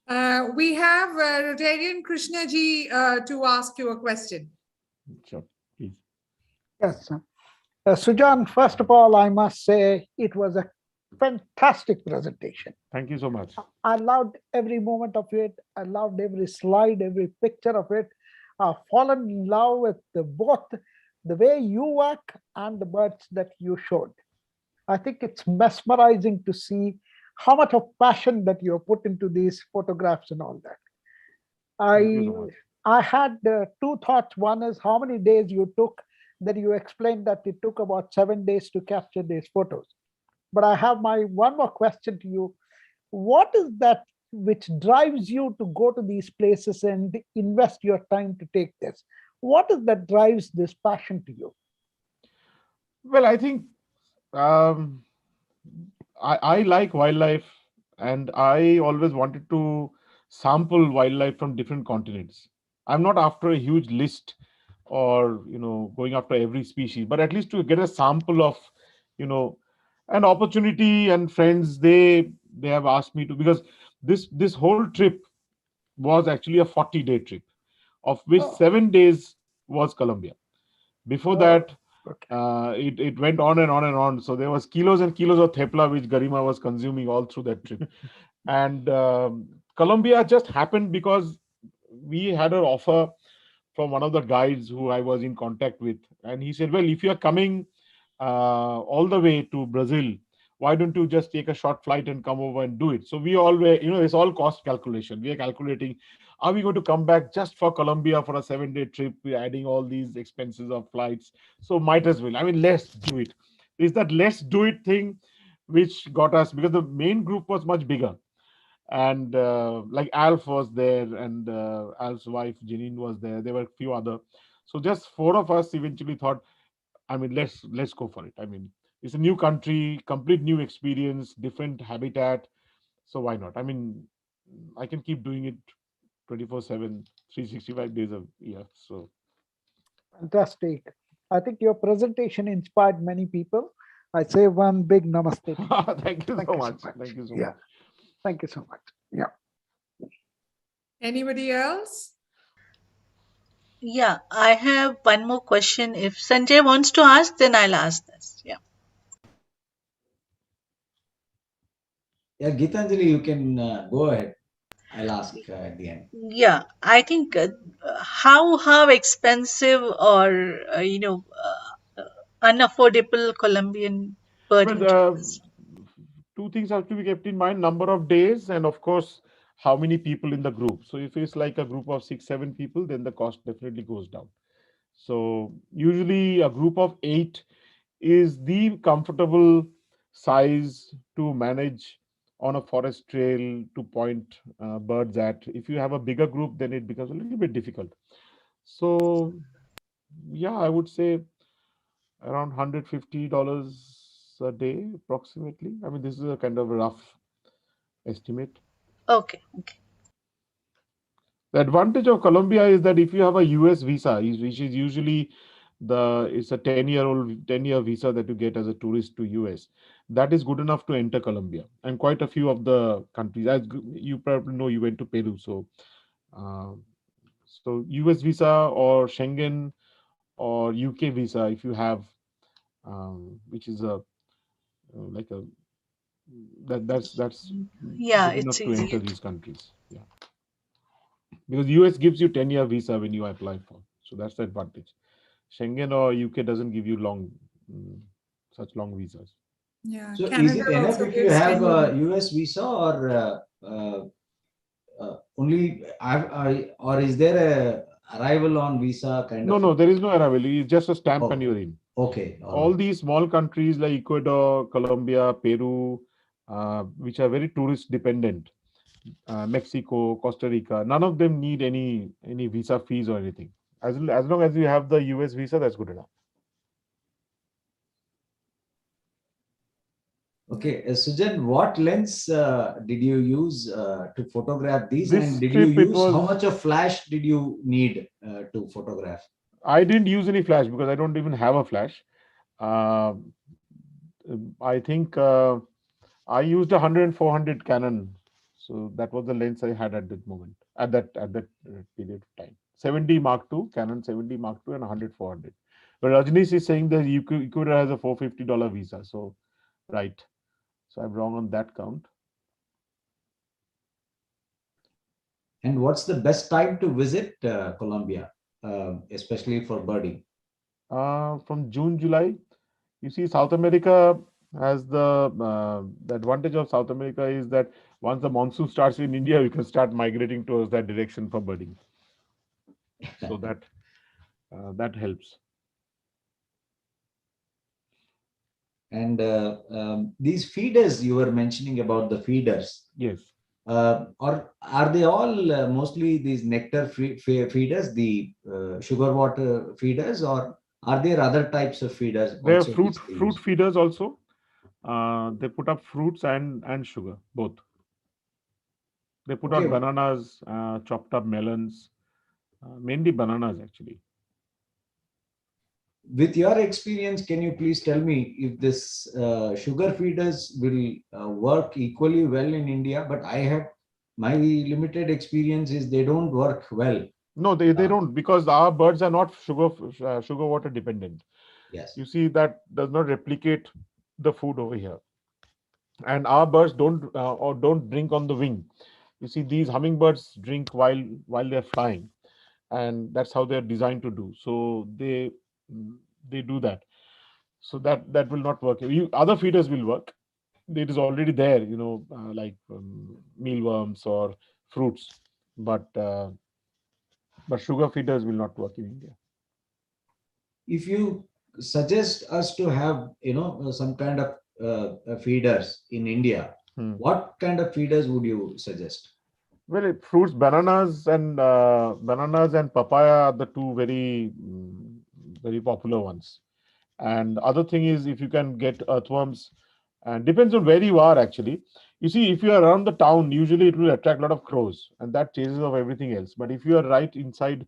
We have Rotarian Krishnaji to ask you a question. Sure, please. Yes. Sujan, first of all, I must say it was a fantastic presentation. Thank you so much. I loved every moment of it. I loved every slide, every picture of it. I've fallen in love with both the way you work and the birds that you showed. I think it's mesmerizing to see how much of passion that you have put into these photographs and all that. Thank you so much. I had two thoughts. One is how many days you took, that you explained that it took about 7 days to capture these photos. But I have one more question to you. What is that which drives you to go to these places and invest your time to take this? What is that drives this passion to you? Well, I think I like wildlife, and I always wanted to sample wildlife from different continents. I'm not after a huge list or going after every species, but at least to get a sample of an opportunity. And friends, they have asked me to, because this whole trip was actually a 40-day trip, of which 7 days was Colombia. Before that, it went on and on and on. So there was kilos and kilos of thepla which Garima was consuming all through that trip. And Colombia just happened because we had an offer from one of the guides who I was in contact with, and he said, well, if you are coming all the way to Brazil, why don't you just take a short flight and come over and do it? So we all were, it's all cost calculation. We are calculating, are we going to come back just for Colombia for a 7-day trip? We're adding all these expenses of flights. So might as well. I mean, let's do it. It's that let's do it thing which got us, because the main group was much bigger. And like Alf was there, and Alf's wife Janine was there. There were a few other. So just 4 of us eventually thought, I mean, let's go for it. I mean, it's a new country, complete new experience, different habitat. So why not? I mean, I can keep doing it 24/7, 365 days a year. So fantastic. I think your presentation inspired many people. I say one big namaste. Thank you so much. Thank you so much. Thank you so much. Yeah. Anybody else? Yeah, I have one more question. If Sanjay wants to ask, then I'll ask this. Yeah. Yeah, Gitanjali, you can go ahead. I'll ask at the end. Yeah, I think how expensive or unaffordable Colombian birding trip is. 2 things have to be kept in mind: number of days, and of course, how many people in the group. So if it's like a group of 6-7 people, then the cost definitely goes down. So usually a group of 8 is the comfortable size to manage on a forest trail to point birds at. If you have a bigger group, then it becomes a little bit difficult. So yeah, I would say around $150 a day approximately. I mean, this is a kind of a rough estimate. Okay. The advantage of Colombia is that if you have a US visa, which is usually it's a 10-year visa that you get as a tourist to US, that is good enough to enter Colombia and quite a few of the countries. As you probably know, you went to Peru, so US visa or Schengen or UK visa, if you have, which is that's Yeah, good enough it's to easy. enter these countries. Yeah, because US gives you 10-year visa when you apply for, so that's the advantage. Schengen or UK doesn't give you such long visas. Yeah. So Canada is it enough also if you gives have 10 a US visa, or only, or is there a arrival on visa kind of? No, there is no arrival. It's just a stamp and you're in. Okay. All these small countries like Ecuador, Colombia, Peru, which are very tourist dependent, Mexico, Costa Rica, none of them need any visa fees or anything. As long as you have the US visa, that's good enough. Okay, Sujan, what lens did you use to photograph these? This And did you trip, use, how much of flash did you need to photograph? I didn't use any flash because I don't even have a flash. I think I used a 100 and 400 Canon. So that was the lens I had at that moment, at that period of time. 70 Mark II, Canon 70 Mark II, and 100-400. But Rajnish is saying that Ecuador has a $450 visa. So, right. So I'm wrong on that count. And what's the best time to visit Colombia, especially for birding? From June, July. You see, South America has the advantage of South America is that once the monsoon starts in India, we can start migrating towards that direction for birding. So that helps. And these feeders you were mentioning about the feeders. Yes. Or are they all mostly these nectar feeders, the sugar water feeders, or are there other types of feeders? They are Also fruit feeders also. They put up fruits and sugar, both. They put out bananas, chopped up melons, mainly bananas actually. With your experience, can you please tell me if this sugar feeders will work equally well in India? But my limited experience is they don't work well. No, they don't, because our birds are not sugar water dependent. Yes. You see, that does not replicate the food over here. And our birds don't drink on the wing. You see, these hummingbirds drink while they're flying, and that's how they're designed to do. So they do that. So that will not work. Other feeders will work. It is already there, like mealworms or fruits, but sugar feeders will not work in India. If you suggest us to have, some kind of feeders in India, what kind of feeders would you suggest? Well, fruits, bananas and papaya are the two very popular ones. And the other thing is, if you can get earthworms, and depends on where you are actually. You see, if you are around the town, usually it will attract a lot of crows, and that chases off everything else. But if you are right inside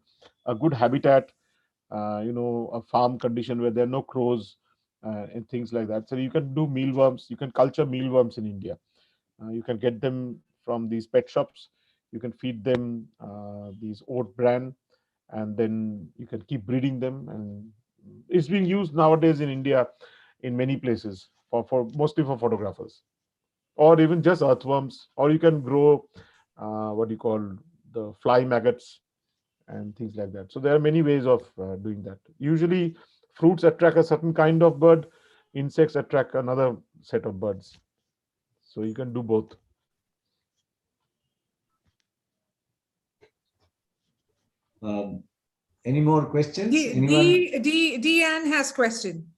a good habitat, a farm condition where there are no crows and things like that, so you can do mealworms. You can culture mealworms in India. You can get them from these pet shops. You can feed them these oat bran, and then you can keep breeding them. And it's being used nowadays in India in many places for mostly for photographers, or even just earthworms. Or you can grow what you call the fly maggots and things like that. So there are many ways of doing that. Usually, fruits attract a certain kind of bird, insects attract another set of birds. So you can do both. Any more questions? Deanne has question.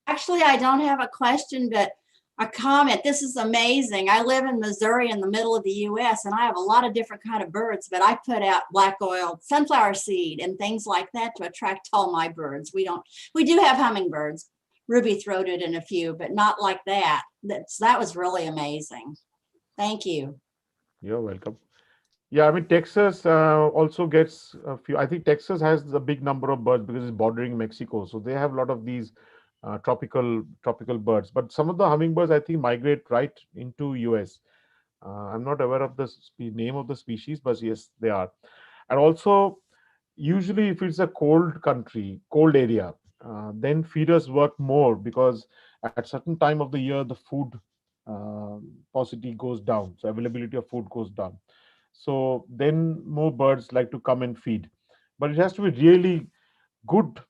Actually, I don't have a question, but a comment. This is amazing. I live in Missouri in the middle of the US, and I have a lot of different kind of birds, but I put out black oil sunflower seed and things like that to attract all my birds. We do have hummingbirds, ruby-throated and a few, but not like that. That was really amazing. Thank you. You're welcome. Yeah, I mean, Texas also gets a few. I think Texas has a big number of birds because it's bordering Mexico. So they have a lot of these tropical birds. But some of the hummingbirds, I think, migrate right into US. I'm not aware of the name of the species, but yes, they are. And also, usually if it's a cold country, cold area, then feeders work more, because at certain time of the year, the food paucity goes down. So availability of food goes down. So then more birds like to come and feed. But it has to be really good,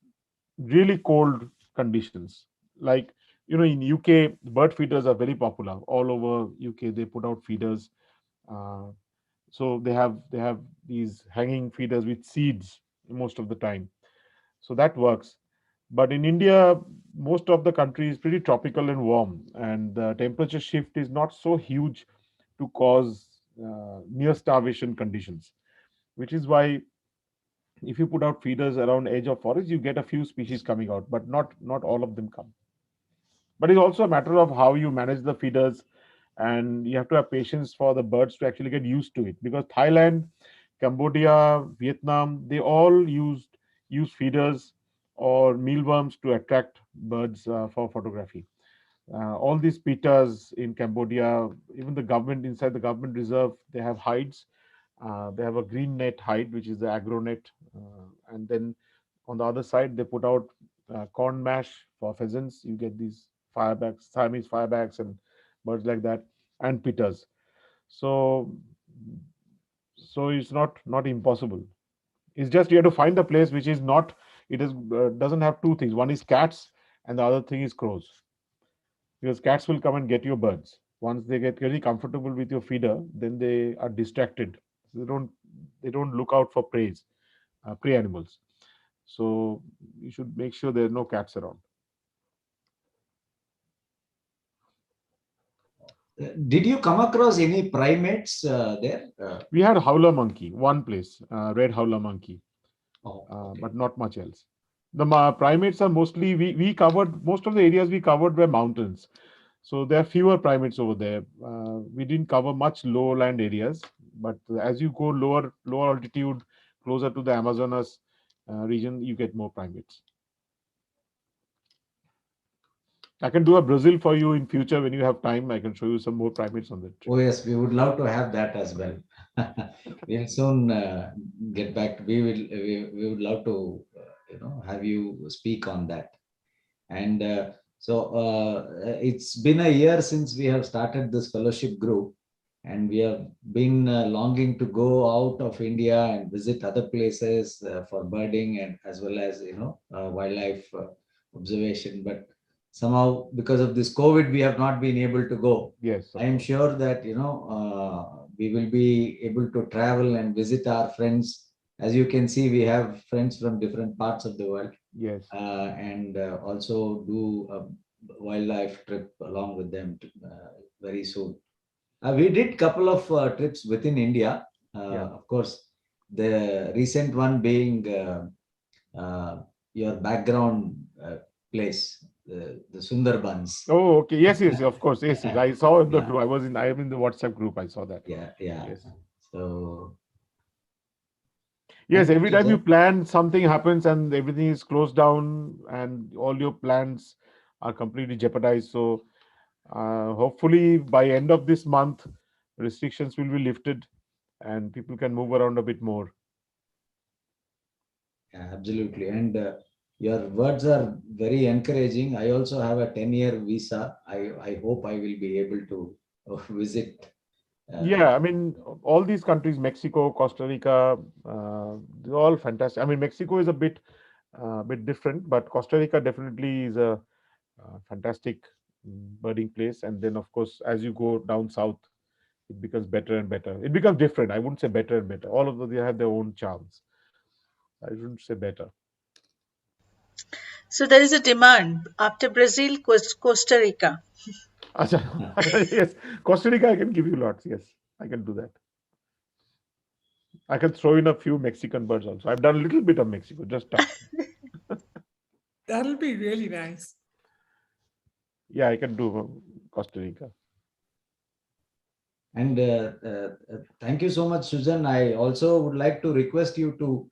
really cold conditions. Like, in UK, bird feeders are very popular. All over UK, they put out feeders. So they have these hanging feeders with seeds most of the time. So that works. But in India, most of the country is pretty tropical and warm, and the temperature shift is not so huge to cause near starvation conditions, which is why if you put out feeders around edge of forest, you get a few species coming out, but not all of them come. But it's also a matter of how you manage the feeders, and you have to have patience for the birds to actually get used to it, because Thailand, Cambodia, Vietnam, they all use feeders or mealworms to attract birds for photography. All these pitas in Cambodia, even the government, inside the government reserve, they have hides. They have a green net hide, which is the agro net. And then on the other side, they put out corn mash for pheasants. You get these firebacks, Siamese firebacks and birds like that, and pitas. So, so it's not impossible. It's just you have to find a place which is not, it is doesn't have two things. One is cats and the other thing is crows. Because cats will come and get your birds. Once they get very comfortable with your feeder, then they are distracted. They don't look out for prey animals. So you should make sure there are no cats around. Did you come across any primates there? We had howler monkey, one place, red howler monkey, Okay. but not much else. The primates are mostly, we covered, most of the areas we covered were mountains. So there are fewer primates over there. We didn't cover much lowland areas, but as you go lower altitude, closer to the Amazonas region, you get more primates. I can do a Brazil for you in future when you have time. I can show you some more primates on that trip. Oh yes, we would love to have that as well. We'll soon get back. We would love to have you speak on that. And it's been a year since we have started this fellowship group, and we have been longing to go out of India and visit other places for birding and as well as wildlife observation. But somehow, because of this COVID, we have not been able to go. Yes, I am sure that we will be able to travel and visit our friends. As you can see, we have friends from different parts of the world. Yes. And also do a wildlife trip along with them very soon. We did couple of trips within India. Of course, the recent one being your background place, the Sundarbans. Oh, okay. Yes, of course. Yes. I saw the group. I am in the WhatsApp group. I saw that. Yeah. Yes. So yes, every time you plan, something happens and everything is closed down and all your plans are completely jeopardized. So hopefully by end of this month, restrictions will be lifted and people can move around a bit more. Yeah, absolutely. And your words are very encouraging. I also have a 10-year visa. I hope I will be able to visit. Yeah, I mean, all these countries, Mexico, Costa Rica, they're all fantastic. I mean, Mexico is a bit different, but Costa Rica definitely is a fantastic birding place. And then, of course, as you go down south, it becomes better and better. It becomes different. I wouldn't say better and better. All of them, they have their own charms. I shouldn't say better. So there is a demand after Brazil, Costa Rica. Yes, Costa Rica, I can give you lots. Yes, I can do that. I can throw in a few Mexican birds also. I've done a little bit of Mexico, just That'll be really nice. Yeah, I can do Costa Rica. And thank you so much, Sujan. I also would like to request you to,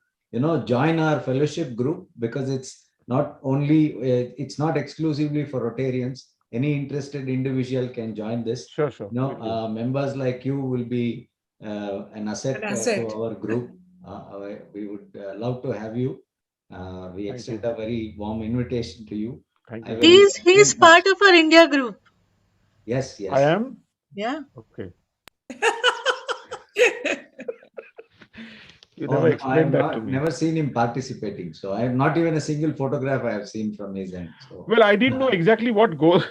join our fellowship group, because it's not exclusively for Rotarians. Any interested individual can join this. Sure. Members like you will be an asset to our group. We would love to have you. We extend a very warm invitation to you. Thank you. He's part of our India group. Yes. I am? Yeah. Okay. You never explained that to me. Never seen him participating. So I have not even a single photograph I have seen from his end. So. Well, I didn't know exactly what goes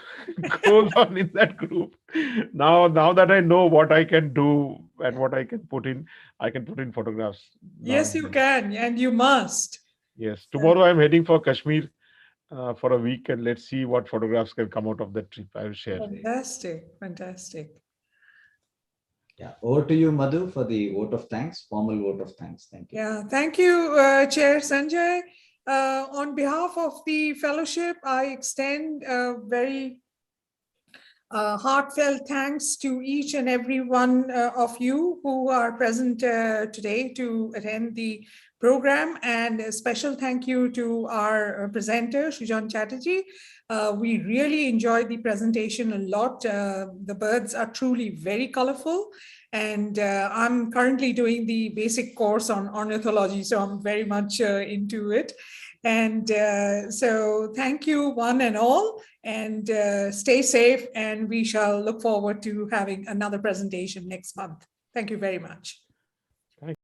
on in that group. Now that I know what I can do and what I can put in photographs. Yes, you can, and you must. Yes. Tomorrow I'm heading for Kashmir for a week, and let's see what photographs can come out of that trip. I will share. Fantastic. Yeah, over to you, Madhu, for the vote of thanks, formal vote of thanks. Thank you. Yeah, thank you, Chair Sanjay. On behalf of the fellowship, I extend a very heartfelt thanks to each and every one of you who are present today to attend the program, and a special thank you to our presenter, Sujan Chatterjee, We really enjoyed the presentation a lot. The birds are truly very colorful. And I'm currently doing the basic course on ornithology, so I'm very much into it. And so thank you one and all, and stay safe, and we shall look forward to having another presentation next month. Thank you very much.